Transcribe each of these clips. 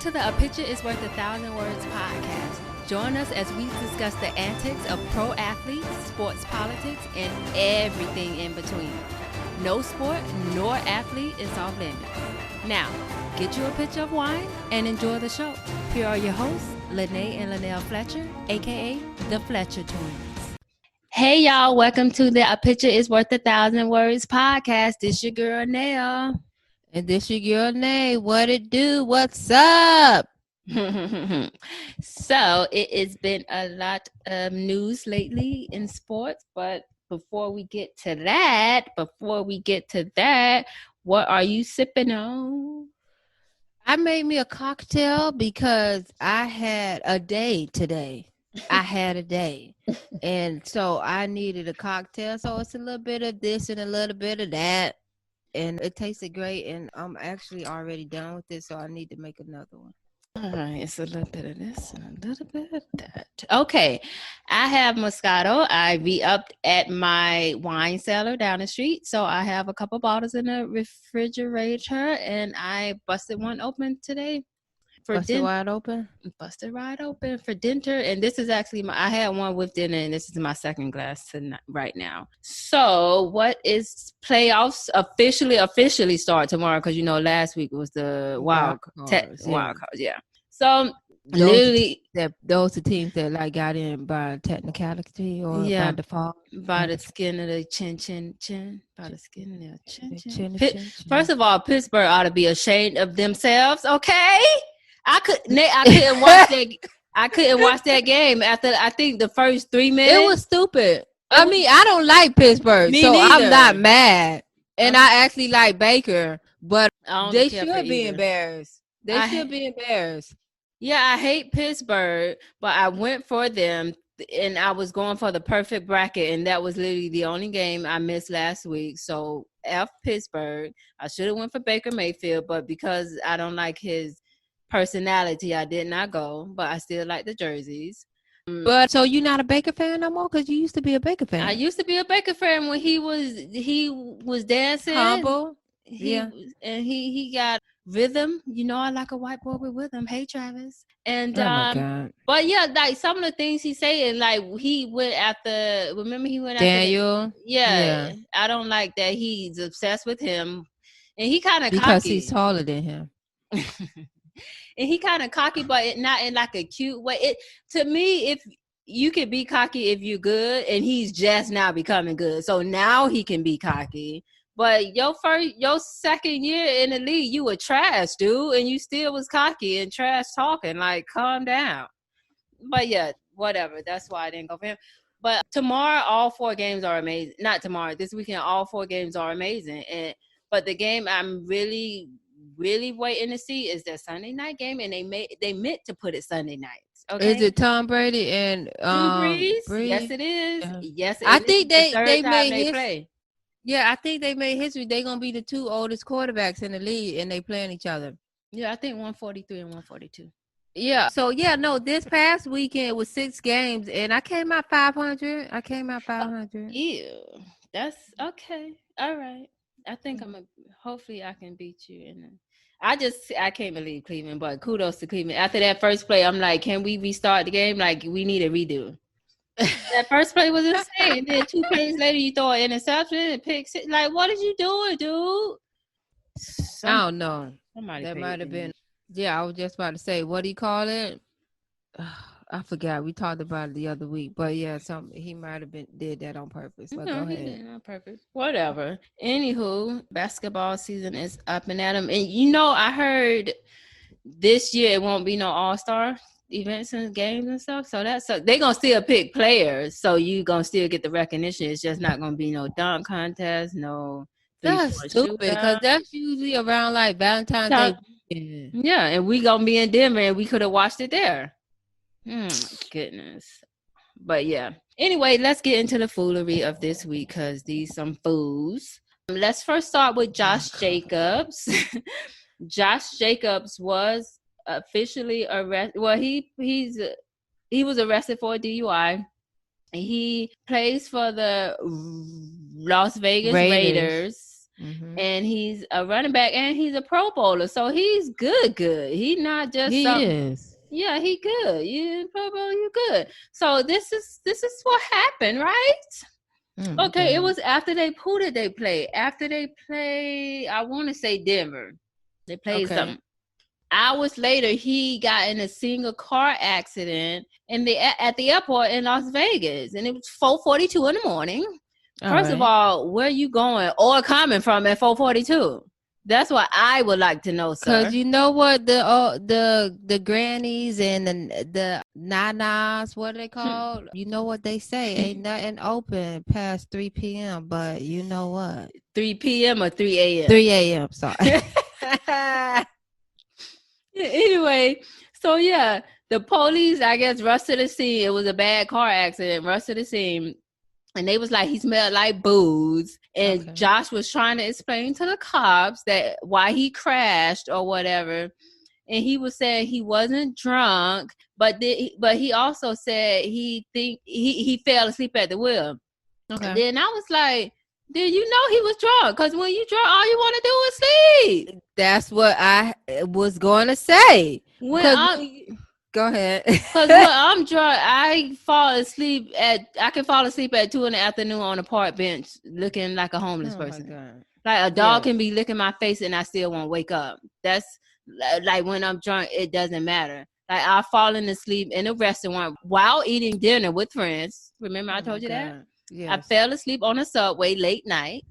to the A Picture is Worth 1,000 Words podcast. Join us as we discuss the antics of pro athletes, sports politics, and everything in between. No sport nor athlete is off limits. Now, get you a pitcher of wine and enjoy the show. Here are your hosts, Lene and Linnell Fletcher, aka the Fletcher Twins. Hey y'all, welcome to the A Picture is Worth 1,000 Words podcast. This your girl Nell. And this your girl Nay. What it do? What's up? So it has been a lot of news lately in sports, but before we get to that, what are you sipping on? I made me a cocktail because I had a day today. And so I needed a cocktail. So it's a little bit of this and a little bit of that. And it tasted great, and I'm actually already done with it, so I need to make another one. All right, it's a little bit of this and a little bit of that. Okay, I have Moscato. I re-upped at my wine cellar down the street, so I have a couple bottles in the refrigerator, and I busted one open today. Busted wide open? Busted wide open for dinner. And this is actually I had one with dinner, and this is my second glass tonight, right now. So what is playoffs officially start tomorrow? Because, you know, last week was the wild cards. Yeah. So those are teams that like got in by technicality or by default. By the skin of the chin. By the skin of their chin. First of all, Pittsburgh ought to be ashamed of themselves, okay? I couldn't watch that. I couldn't watch that game after I think the first 3 minutes. It was stupid. I mean, I don't like Pittsburgh, so neither. I'm not mad. And I actually like Baker, but they should be embarrassed. They should be embarrassed. Yeah, I hate Pittsburgh, but I went for them, and I was going for the perfect bracket, and that was literally the only game I missed last week. So F Pittsburgh. I should have went for Baker Mayfield, but because I don't like his personality, I did not go, but I still like the jerseys. But so you're not a Baker fan no more? Because you used to be a Baker fan. I used to be a Baker fan when he was dancing humble. And he got rhythm. You know, I like a white boy with rhythm. Hey Travis. And my God. But yeah, like some of the things he saying, like he went after Daniel. Yeah, I don't like that he's obsessed with him, and he kind of because he's taller than him. And he kind of cocky, but not in like a cute way. To me, if you can be cocky if you're good, and he's just now becoming good, so now he can be cocky. But your second year in the league, you were trash, dude, and you still was cocky and trash talking. Like, calm down. But yeah, whatever. That's why I didn't go for him. But tomorrow, all 4 games are amazing. Not tomorrow. This weekend, all 4 games are amazing. But the game I'm really waiting to see is the Sunday night game, and they meant to put it Sunday nights. Okay, is it Tom Brady and Breeze? Yes, it is. Yes, I think they made history. Yeah, I think they made history. They're gonna be the 2 oldest quarterbacks in the league, and they playing each other. Yeah, I think 143 and 142. Yeah. So this past weekend was 6 games, and I came out 500. Ew, that's okay. All right. I think hopefully I can beat you. I can't believe Cleveland, but kudos to Cleveland. After that first play, I'm like, can we restart the game? Like, we need a redo. That first play was insane. And then 2 plays later, you throw an interception and pick 6. Like, what did you do, dude? I don't know. That might have been. Yeah, I was just about to say, what do you call it? I forgot. We talked about it the other week, but yeah, he might have did that on purpose. But go ahead. He did it on purpose. Whatever. Anywho, basketball season is up and at 'em, and you know, I heard this year it won't be no all-star events and games and stuff. So they're gonna still pick players, so you gonna still get the recognition. It's just not gonna be no dunk contest, no. That's stupid because that's usually around like Valentine's Day. Yeah, and we gonna be in Denver, and we could have watched it there. Goodness. But yeah. Anyway, let's get into the foolery of this week because these some fools. Let's first start with Josh Jacobs. Josh Jacobs was officially arrested. Well, he was arrested for a DUI. He plays for the Las Vegas Raiders. And he's a running back, and he's a Pro Bowler, so he's good. He's not just he is. Yeah, he good. You Pro Bowler, you good. So this is what happened, right? Okay, it was after who did they play? After they play, I want to say Denver. They played something. Hours later, he got in a single car accident at the airport in Las Vegas, and it was 4:42 in the morning. First of all, where you going or coming from at 4:42? That's what I would like to know, sir. Because you know what the grannies and the nanas, what are they called? You know what they say? Ain't nothing open past 3 p.m. But you know what? 3 p.m. or 3 a.m.? 3 a.m. Sorry. Anyway, so yeah, the police, I guess, rushed to the scene. It was a bad car accident. Rushed to the scene. And they was like, he smelled like booze. And Josh was trying to explain to the cops that why he crashed or whatever. And he was saying he wasn't drunk, but he also said he fell asleep at the wheel. And then I was like, then you know he was drunk, because when you drunk, all you want to do is sleep. That's what I was going to say. Go ahead. Because when I'm drunk, I can fall asleep at 2 p.m. on a park bench looking like a homeless person. Like a dog can be licking my face and I still won't wake up. That's like when I'm drunk, it doesn't matter. Like I've fallen asleep in a restaurant while eating dinner with friends. Remember I told you that? Yes. I fell asleep on a subway late night.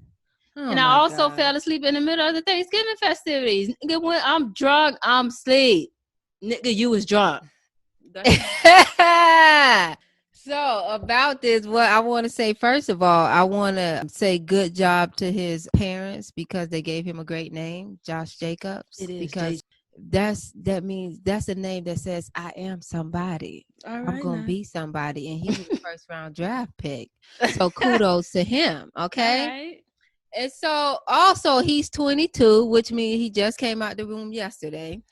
And I also fell asleep in the middle of the Thanksgiving festivities. Nigga, when I'm drunk, I'm asleep. Nigga, you was drunk. So about this, what I want to say, first of all, I want to say good job to his parents because they gave him a great name, Josh Jacobs. It is because that means that's a name that says I am somebody. I'm gonna be somebody, and he was the first round draft pick. So kudos to him. Okay. Right. And so also he's 22, which means he just came out the room yesterday.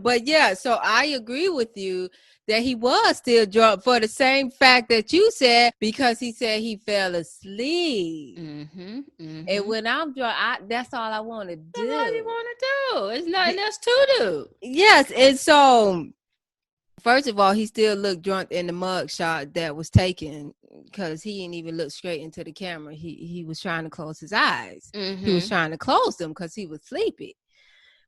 But yeah, so I agree with you that he was still drunk for the same fact that you said, because he said he fell asleep. And when I'm drunk, that's all I want to do. That's all you want to do. It's nothing else to do. Yes, and so first of all, he still looked drunk in the mug shot that was taken because he didn't even look straight into the camera. He was trying to close his eyes. He was trying to close them because he was sleepy.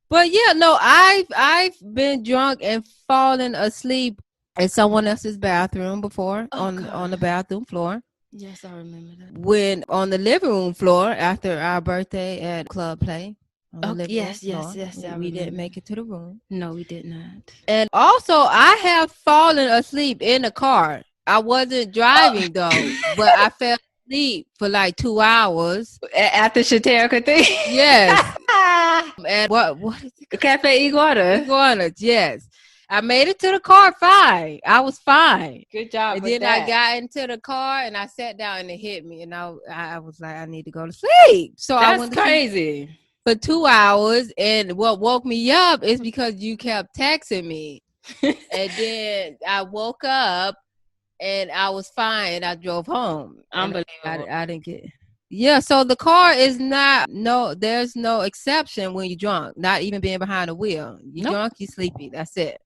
But yeah, no, I've been drunk and fallen asleep in someone else's bathroom before on the bathroom floor. Yes, I remember that. When on the living room floor after our birthday at Club Play. Yes. We didn't make it to the room. No, we did not. And also, I have fallen asleep in a car. I wasn't driving though, but I fell asleep for like 2 hours after Shaterica thing. Yes. And what is it? Cafe Iguana. Iguana, yes. I made it to the car fine. I was fine. Good job. And then I got into the car and I sat down and it hit me. And I was like, I need to go to sleep. So that's I went crazy. For 2 hours. And what woke me up is because you kept texting me. And then I woke up and I was fine and I drove home. Unbelievable. I didn't get it. Yeah, so the car is there's no exception when you're drunk, not even being behind the wheel. You're drunk, you're sleepy. That's it.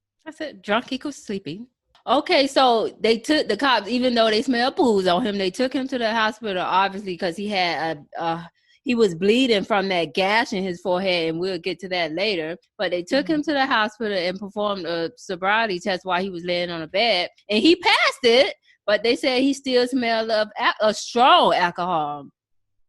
Drunk equals sleepy. Okay, so they took the cops, even though they smelled booze on him, they took him to the hospital, obviously, because he had he was bleeding from that gash in his forehead, and we'll get to that later. But they took him to the hospital and performed a sobriety test while he was laying on a bed, and he passed it, but they said he still smelled of a strong alcohol.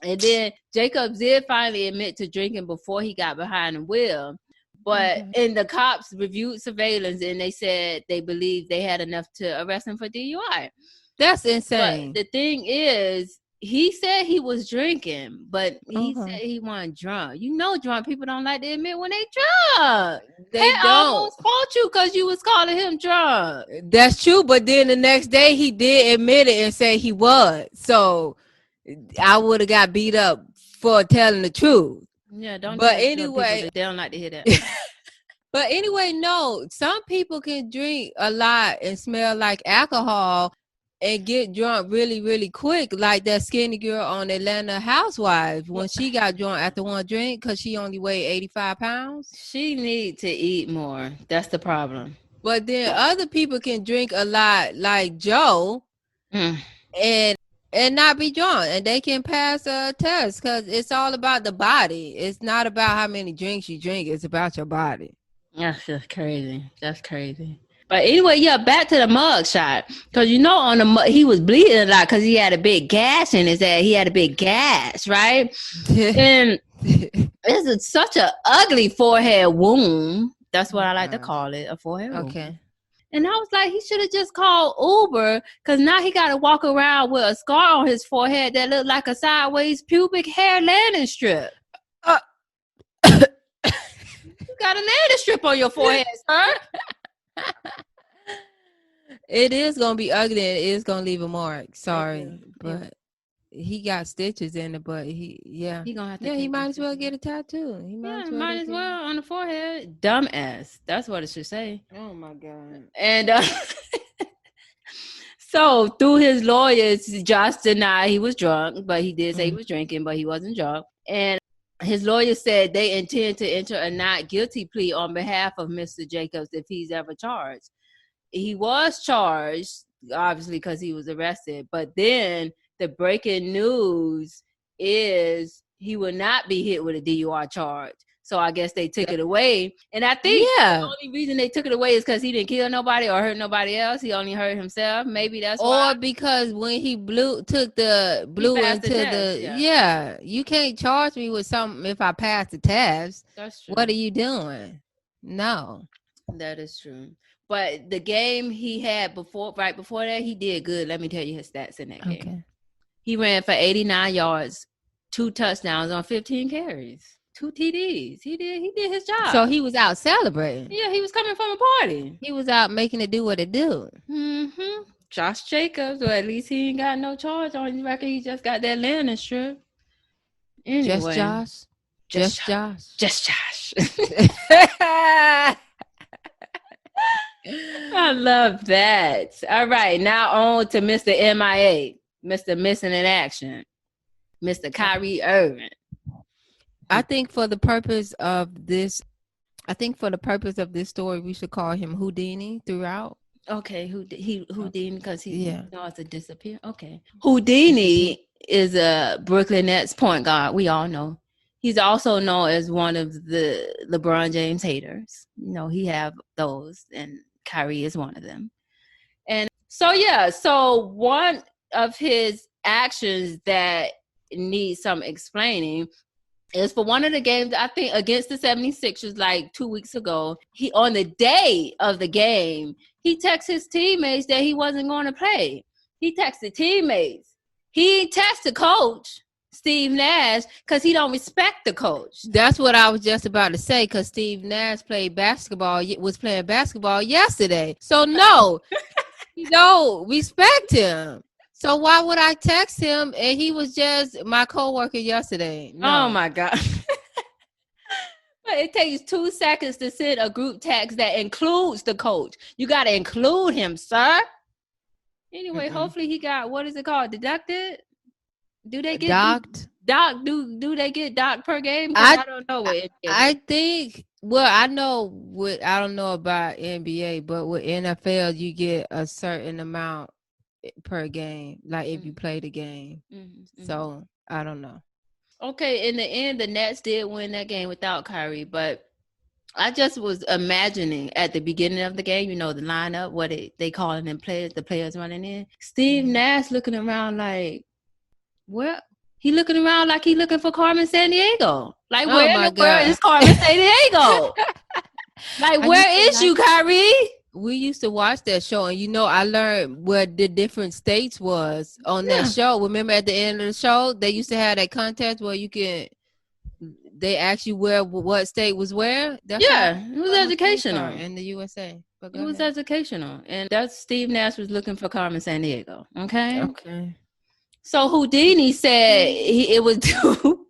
And then Jacobs did finally admit to drinking before he got behind the wheel. But and the cops reviewed surveillance and they said they believed they had enough to arrest him for DUI. That's insane. But the thing is, he said he was drinking, but he said he wasn't drunk. You know, drunk people don't like to admit when they drunk. They don't. Almost fought you because you was calling him drunk. That's true. But then the next day he did admit it and say he was. So I would have got beat up for telling the truth. Yeah, don't. But anyway, they don't like to hear that. But anyway, no. Some people can drink a lot and smell like alcohol, and get drunk really, really quick, like that skinny girl on Atlanta Housewives when she got drunk after one drink because she only weighed 85 pounds. She need to eat more. That's the problem. But then other people can drink a lot, like Joe, and not be drunk, and they can pass a test because it's all about the body. It's not about how many drinks you drink. It's about your body. That's just crazy. That's crazy. But anyway, yeah, back to the mug shot. Because on the mug, he was bleeding a lot because he had a big gash in his head. He had a big gash, right? And it's such an ugly forehead wound. That's what I like to call it, a forehead wound. Okay. And I was like, he should have just called Uber because now he got to walk around with a scar on his forehead that looked like a sideways pubic hair landing strip. You got a landing strip on your forehead, sir. It is gonna be ugly and it is gonna leave a mark. Sorry, but he got stitches in it. But he gonna have to. Yeah, he might as well get a tattoo. He might as well on the forehead. Dumbass. That's what it should say. Oh my god. And so through his lawyers, Josh denied he was drunk, but he did say he was drinking, but he wasn't drunk. And his lawyer said they intend to enter a not guilty plea on behalf of Mr. Jacobs if he's ever charged. He was charged, obviously, because he was arrested. But then the breaking news is he will not be hit with a DUI charge. So I guess they took it away. And I think the only reason they took it away is because he didn't kill nobody or hurt nobody else. He only hurt himself. Maybe that's why. Or because when he blew into you can't charge me with something if I pass the test. That's true. What are you doing? No. That is true. But the game he had right before that, he did good. Let me tell you his stats in that game. Okay. He ran for 89 yards, 2 touchdowns on 15 carries. 2 TDs. He did his job. So he was out celebrating. Yeah, he was coming from a party. He was out making it do what it do. Mm-hmm. Josh Jacobs, or at least he ain't got no charge on his record. He just got that landing strip. Anyway. Just Josh. I love that. All right, now on to Mr. MIA, Mr. Missing in Action, Mr. Kyrie Irving. I think for the purpose of this story, we should call him Houdini throughout. Okay, Houdini because he knows to disappear. Okay, Houdini is a Brooklyn Nets point guard. We all know. He's also known as one of the LeBron James haters. He have those, and Kyrie is one of them. And so one of his actions that needs some explaining is for one of the games, I think against the 76ers like 2 weeks ago, he on the day of the game, he texted his teammates that he wasn't going to play. He texted teammates. He texted coach Steve Nash because he don't respect the coach. That's what I was just about to say, because Steve Nash was playing basketball yesterday. So no, you don't respect him. So why would I text him and he was just my coworker yesterday? No. Oh my God. But it takes 2 seconds to send a group text that includes the coach. You got to include him, sir. Anyway, hopefully he got, what is it called? Deducted? Do they get docked? Do they get docked per game? I don't know what it is. I think, I don't know about NBA, but with NFL, you get a certain amount per game, like if you play the game. So I don't know. Okay, in the end, the Nets did win that game without Kyrie, but I just was imagining at the beginning of the game, the lineup, what they calling them players, the players running in. Steve Nash looking around like, where? He looking around like he looking for Carmen Sandiego. Like, where in the world is Carmen Sandiego? Like, where is you, Kyrie? We used to watch that show, and I learned what the different states was on that show. Remember at the end of the show, they used to have that contest where they ask you what state was where. It was educational in the USA. It was educational, and that's Steve Nash was looking for Carmen Sandiego. Okay. So Houdini said it was due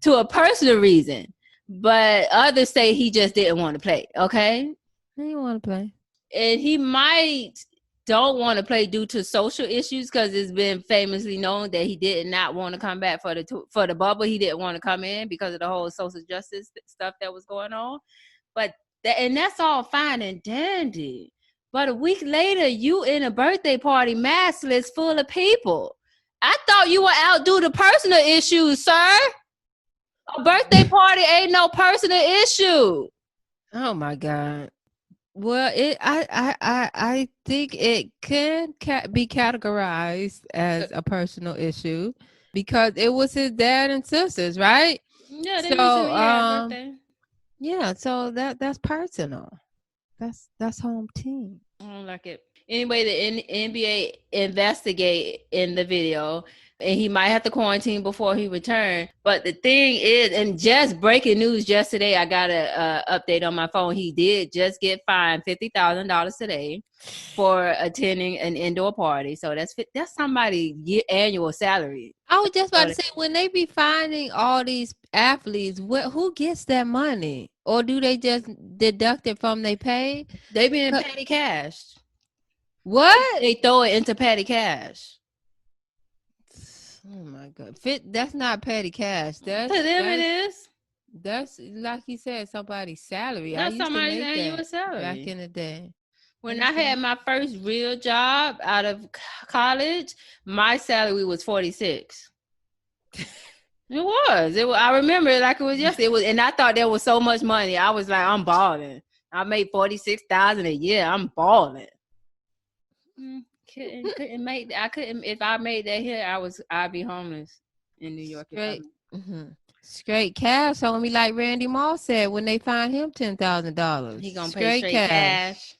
to a personal reason, but others say he just didn't want to play. Okay, he didn't want to play. And he might don't want to play due to social issues, because it's been famously known that he did not want to come back for the bubble. He didn't want to come in because of the whole social justice stuff that was going on. But that's all fine and dandy. But a week later, you in a birthday party maskless full of people. I thought you were out due to personal issues, sir. A birthday party ain't no personal issue. Oh my God. Well, I think it can be categorized as a personal issue because it was his dad and sisters, right? Yeah, they birthday. Yeah, so that's personal. That's home team. I don't like it. Anyway, the NBA investigate in the video, and he might have to quarantine before he returned. But the thing is, and just breaking news just today, I got a update on my phone. He did just get fined $50,000 today for attending an indoor party. So that's somebody's annual salary. I was just about to say, when they be finding all these athletes, who gets that money? Or do they just deduct it from their pay? They be in petty cash. What? They throw it into petty cash. Oh my God. That's not petty cash. To them it is. That's like you said, somebody's salary. That's somebody's annual salary. Back in the day. When I had my first real job out of college, my salary was $46. It was. I remember it like it was yesterday. And I thought there was so much money. I was like, I'm balling. I made $46,000 a year. I'm balling. Couldn't make. I couldn't. If I made that here, I'd be homeless in New York. Straight cash. So when we, like Randy Moss said, when they find him $10,000, he gonna pay straight cash.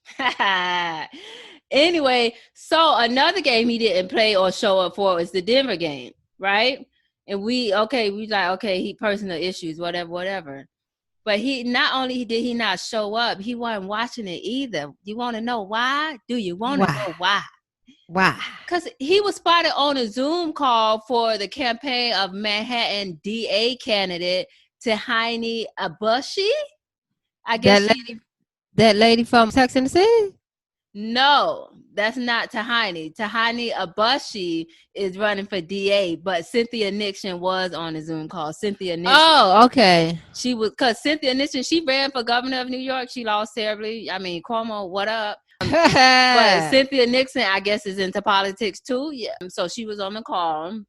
Anyway, so another game he didn't play or show up for was the Denver game, right? And we he personal issues, whatever. But he not only did he not show up, he wasn't watching it either. You want to know why? Do you want to know why? Why? Because he was spotted on a Zoom call for the campaign of Manhattan DA candidate Tahini Abushi. I guess that lady from Sex and the City? No, that's not Tahini. Tahini Abushi is running for DA, but Cynthia Nixon was on the Zoom call. Cynthia Nixon. Oh, okay. She was, because Cynthia Nixon, she ran for governor of New York. She lost terribly. I mean, Cuomo, what up? But Cynthia Nixon, I guess, is into politics too. Yeah. So she was on the call.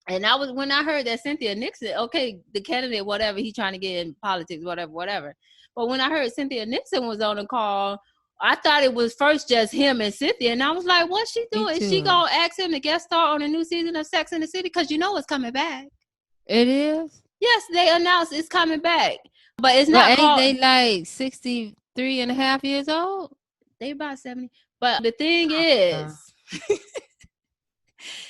And when I heard that Cynthia Nixon, okay, the candidate, whatever, he trying to get in politics, whatever. But when I heard Cynthia Nixon was on the call, I thought it was first just him and Cynthia. And I was like, what's she doing? Is she going to ask him to guest star on a new season of Sex and the City? Because you know it's coming back. It is? Yes, they announced it's coming back. But it's not called... Ain't they like 63 and a half years old? They about 70. But the thing is,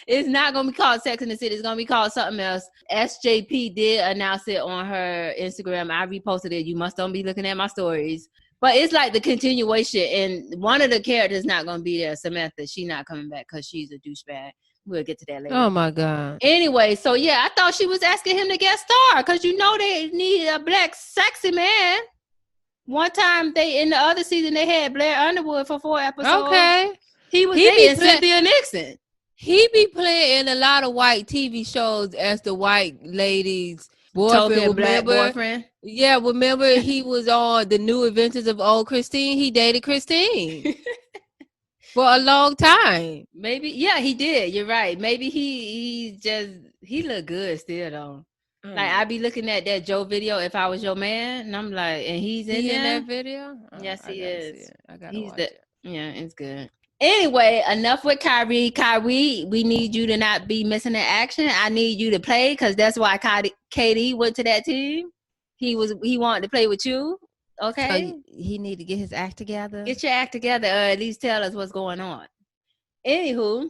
it's not going to be called Sex and the City. It's going to be called something else. SJP did announce it on her Instagram. I reposted it. You must don't be looking at my stories. But it's like the continuation. And one of the characters not going to be there, Samantha. She's not coming back because she's a douchebag. We'll get to that later. Oh, my God. Anyway, so yeah, I thought she was asking him to guest star because you know they need a black sexy man. One time in the other season, they had Blair Underwood for 4 episodes. Okay. He was dating Cynthia Nixon. He be playing in a lot of white TV shows as the white lady's boyfriend. Black boyfriend. Yeah, remember he was on The New Adventures of Old Christine? He dated Christine for a long time. Maybe, yeah, he did. You're right. Maybe he look good still though. Like I be looking at that Joe video, If I Was Your Man, and I'm like, and he's in that video. Yes, he is. I gotta watch it. Yeah, it's good. Anyway, enough with Kyrie. Kyrie, we need you to not be missing in action. I need you to play because that's why KD went to that team. He wanted to play with you. Okay, so he need to get his act together. Get your act together, or at least tell us what's going on. Anywho.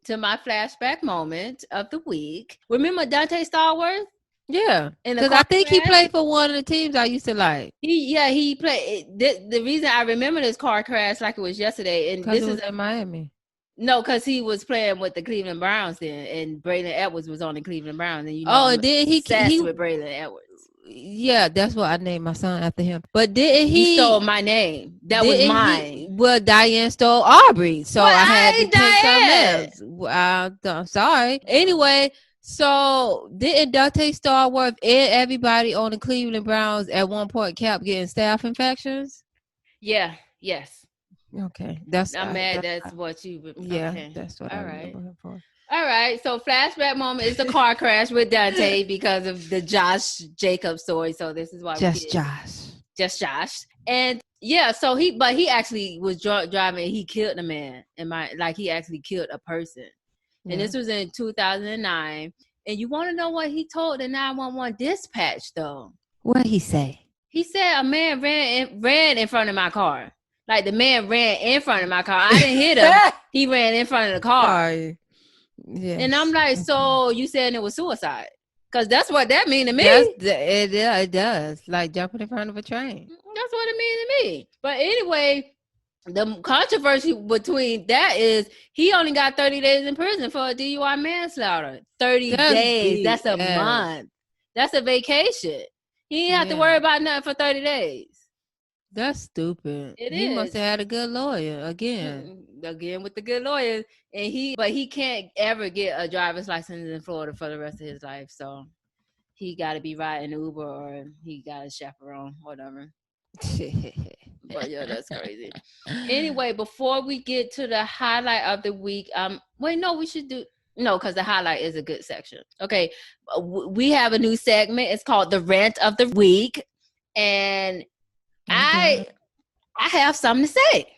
To my flashback moment of the week. Remember Dante Stallworth? Yeah. Because I think he played for one of the teams I used to like. He played. The reason I remember this car crash like it was yesterday. And this is in Miami. No, because he was playing with the Cleveland Browns then. And Braylon Edwards was on the Cleveland Browns. And and then he with Braylon Edwards. Yeah, that's what I named my son after him. But didn't he? You stole my name. That was mine. Well, Diane stole Aubrey, so Well, I had to ain't take Diane. something else. I'm sorry. Anyway, so didn't Dante Starworth and everybody on the Cleveland Browns at one point kept getting staph infections? Yeah. Yes. Okay, I'm mad. That's what you. yeah, Okay. that's what I All right. remember him for. All right. So flashback moment is the car crash with Dante because of the Josh Jacobs story. So this is why we Just get Josh. just Josh. And yeah, so he actually was driving. And he killed a man. He actually killed a person. And this was in 2009. And you want to know what he told the 911 dispatch though? What did he say? He said a man ran in front of my car. Like the man ran in front of my car. I didn't hit him. He ran in front of the car. Sorry. Yes. And I'm like, so you saying it was suicide? Because that's what that mean to me. It does. Like jumping in front of a train. That's what it mean to me. But anyway, the controversy between that is he only got 30 days in prison for a DUI manslaughter. 30 days. That's a month. That's a vacation. He ain't have to worry about nothing for 30 days. That's stupid. He must have had a good lawyer again. Again with the good lawyers. But he can't ever get a driver's license in Florida for the rest of his life. So he got to be riding Uber or he got a chaperone, whatever. But yeah, that's crazy. Anyway, before we get to the highlight of the week, we should do because the highlight is a good section. Okay, we have a new segment. It's called the rant of the week, and I have something to say.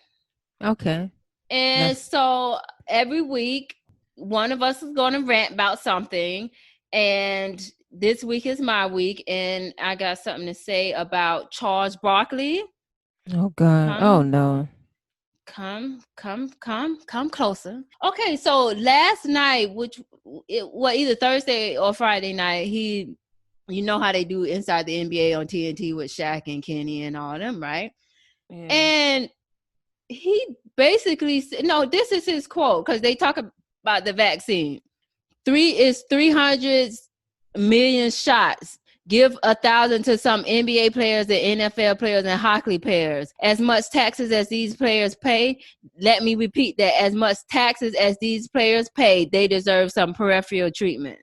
Okay. And so every week, one of us is going to rant about something, and this week is my week, and I got something to say about Charles Barkley. Oh God! Oh no! Come closer. Okay, so last night, either Thursday or Friday night, you know how they do Inside the NBA on TNT with Shaq and Kenny and all them, right? Yeah. And he basically said, no, this is his quote because they talk about the vaccine. 300 million shots. Give 1,000 to some NBA players and NFL players and hockey players. As much taxes as these players pay, let me repeat that. As much taxes as these players pay, they deserve some peripheral treatment.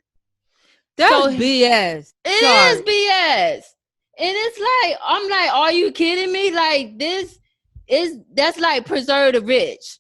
That's BS. It is BS. And it's like, I'm like, are you kidding me? Like that's like preserve the rich.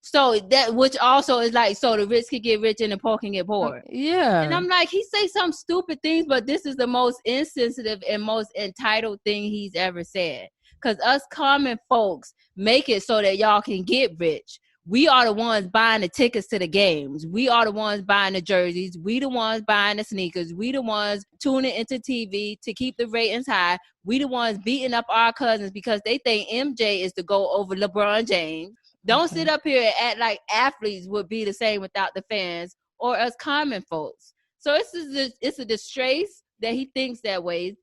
So that, which also is like, so the rich can get rich and the poor can get poor. Yeah. And I'm like, he say some stupid things, but this is the most insensitive and most entitled thing he's ever said. Because us common folks make it so that y'all can get rich. We are the ones buying the tickets to the games. We are the ones buying the jerseys. We the ones buying the sneakers. We the ones tuning into TV to keep the ratings high. We the ones beating up our cousins because they think MJ is to go over LeBron James. Don't sit up here and act like athletes would be the same without the fans or us common folks. So it's a disgrace that he thinks that way.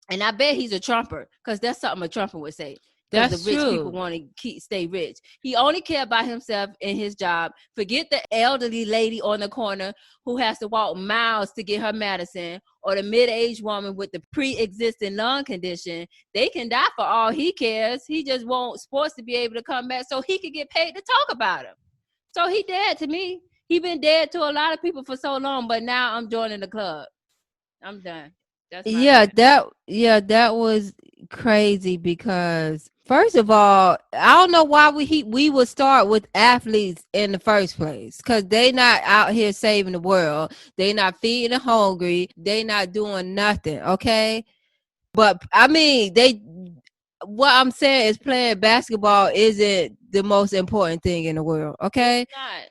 And I bet he's a Trumper because that's something a Trumper would say. Because the rich people want to stay rich. He only care about himself and his job. Forget the elderly lady on the corner who has to walk miles to get her medicine, or the mid-aged woman with the pre-existing lung condition. They can die for all he cares. He just wants sports to be able to come back so he can get paid to talk about him. So he dead to me. He been dead to a lot of people for so long, but now I'm joining the club. I'm done. That's that was crazy because first of all, I don't know why we would start with athletes in the first place, because they not out here saving the world. They not feeding the hungry. They not doing nothing. Okay. But I mean, what I'm saying is playing basketball isn't the most important thing in the world. Okay. It's not.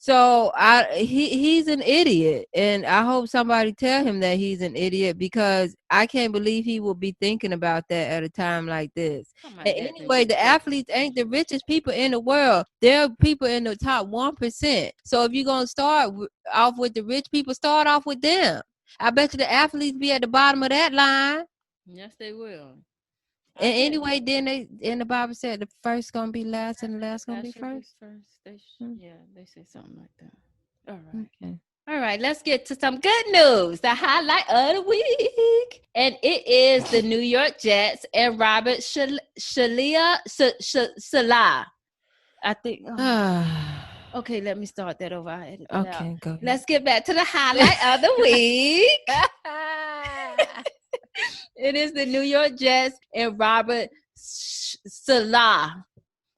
So he's an idiot, and I hope somebody tell him that he's an idiot, because I can't believe he will be thinking about that at a time like this. And anyway, the athletes ain't the richest people in the world. They're people in the top 1%. So if you're going to start off with the rich people, start off with them. I bet you the athletes be at the bottom of that line. Yes, they will. And anyway, then the Bible said the first gonna be last and the last gonna be first. Yeah, they say something like that. All right. Okay. All right, let's get to some good news. The highlight of the week. And it is the New York Jets and Robert Salah. I think. Okay, let me start that over. I edited that out. Go ahead. Let's get back to the highlight of the week. It is the New York Jets and Robert Salah.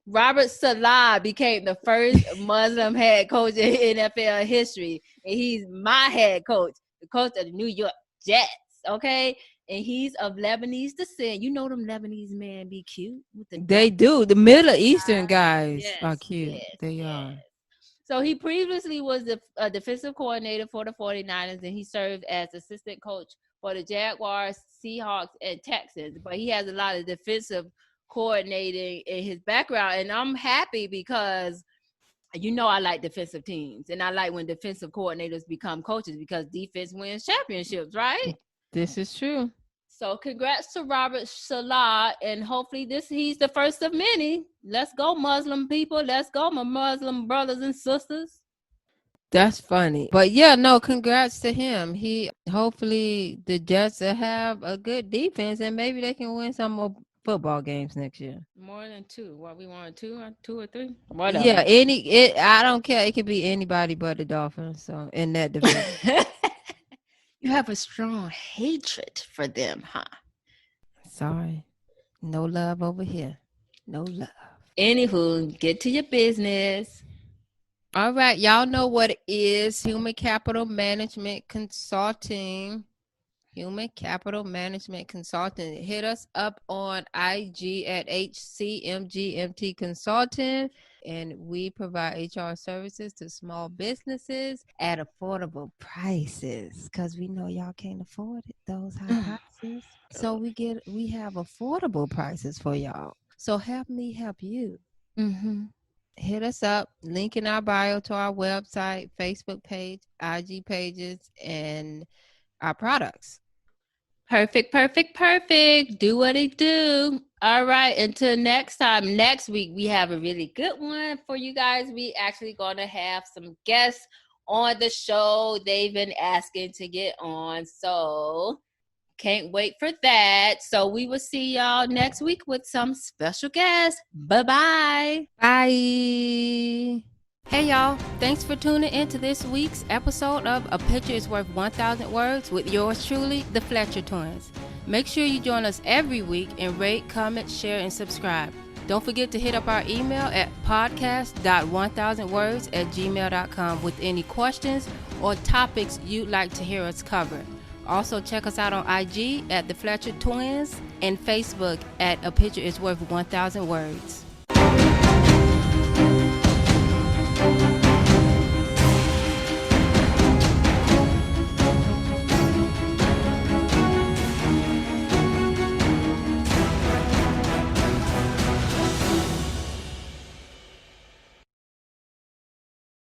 Robert Salah became the first Muslim head coach in NFL history. And he's my head coach, the coach of the New York Jets, okay? And he's of Lebanese descent. You know them Lebanese men be cute. They do. The Middle Eastern guys are cute. Yes, they are. So he previously was a defensive coordinator for the 49ers, and he served as assistant coach for the Jaguars, Seahawks, and Texans. But he has a lot of defensive coordinating in his background, and I'm happy because I like defensive teams, and I like when defensive coordinators become coaches because defense wins championships, right? This is true. So congrats to Robert Salah, and hopefully he's the first of many. Let's go, Muslim people. Let's go, my Muslim brothers and sisters. That's funny. But yeah, no, congrats to him. Hopefully the Jets will have a good defense, and maybe they can win some more football games next year. More than two. What we want, two or three? Whatever. Yeah, I don't care. It could be anybody but the Dolphins. So in that division. You have a strong hatred for them, huh? Sorry. No love over here. No love. Anywho, get to your business. All right. Y'all know what it is. Human Capital Management Consulting. Human Capital Management Consultant. Hit us up on IG at HCMGMT Consulting, and we provide HR services to small businesses at affordable prices because we know y'all can't afford it, those high prices. So we have affordable prices for y'all. So help me help you. Mm-hmm. Hit us up. Link in our bio to our website, Facebook page, IG pages, and our products. Perfect. Do what it do. All right. Until next time. Next week, we have a really good one for you guys. We actually going to have some guests on the show. They've been asking to get on. So can't wait for that. So we will see y'all next week with some special guests. Bye-bye. Bye. Hey y'all, thanks for tuning in to this week's episode of A Picture is Worth 1,000 Words with yours truly, the Fletcher Twins. Make sure you join us every week and rate, comment, share, and subscribe. Don't forget to hit up our email at podcast.1000words@gmail.com with any questions or topics you'd like to hear us cover. Also check us out on IG at the Fletcher Twins and Facebook at A Picture is Worth 1,000 Words.